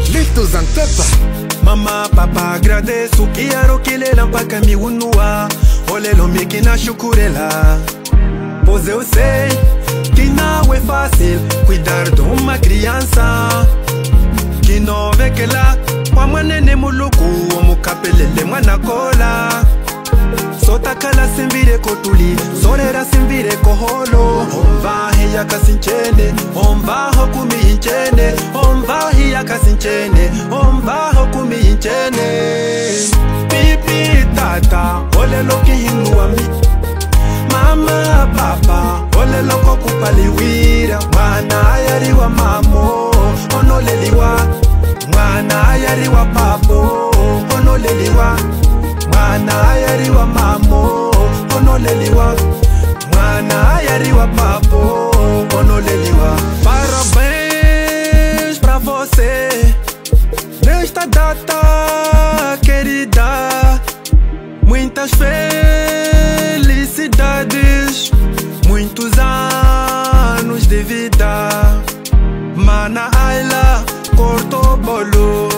Litos Antepa. Mama, papa, agradeço que aroquilela mpaka miunua. Olelo miki na shukurela. Pois eu sei que não é fácil cuidar de uma criança que não vê que lá kwa mwanene muluku omukapelele mwana kola. Sota kala simbire kotuli, sorera simbire koholo. Omva hiya kasinchene, omva hokumi hinchene, omva hiya kasinchene, omva hokumi hinchene. Pipi tata, ole loki hinua mi. Mama papa, ole loko kupaliwira. Mwana ayariwa mamo, onoleliwa. Mwana ayariwa papo, onoleliwa. Mwana ayariwa mamo, onoleliwa. Mwana ayariwa papo, onoleliwa. Parabéns pra você nesta data querida. Muitas felicidades, muitos anos de vida. Mana Ayla cortou bolo,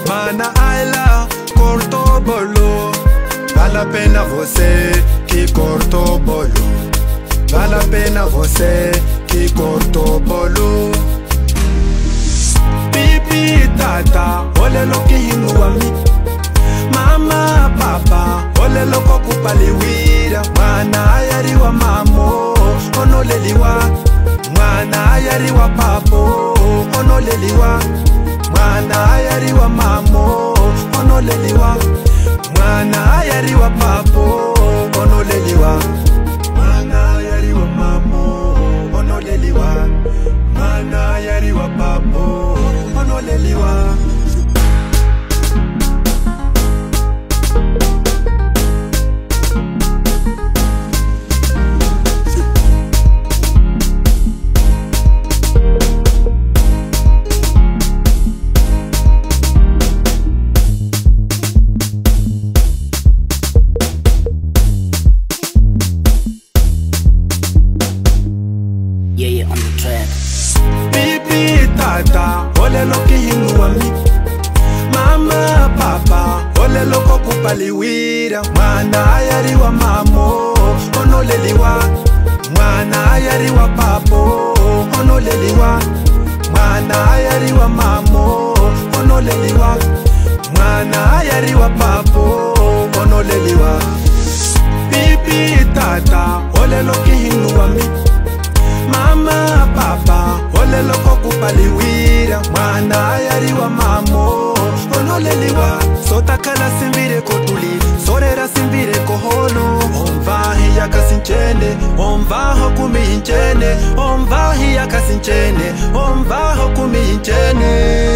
Mana Ayla cortou bolo. Vale a pena você que cortou bolo. Vale a pena você que cortou bolo. Pipi tata, ole loki hinua mi. Mama papa, ole loko kupaliwira. Mwana ayariwa mamo, onoleliwa. Mwana ayariwa papo, onoleliwa. Mwana ayariwa mamo, onoleliwa. Mwana ayariwa papo, onoleliwa. Mwana ayariwa mamo, onoleliwa. Mwana ayariwa papo, onoleliwa. Yeah, on the track. Pipi tata, ole loki hinua mi. Mama papa, ole loko kupaliwira. Mwana ayariwa mamo, onoleliwa. Mwana ayariwa papo, onoleliwa. Mwana ayariwa mamo, onoleliwa. Mwana ayariwa papo, onoleliwa. Pipi tata, ole loki hinua mi. Mama papa, ole loko kupaliwira. Mwana ayariwa mamo, onoleliwa. Sota kala simbire kotuli, sorera simbire koholo. Omva hiya kasinchene, omva hokumi hinchene, omva hiya kasinchene, omva hokumi hinchene.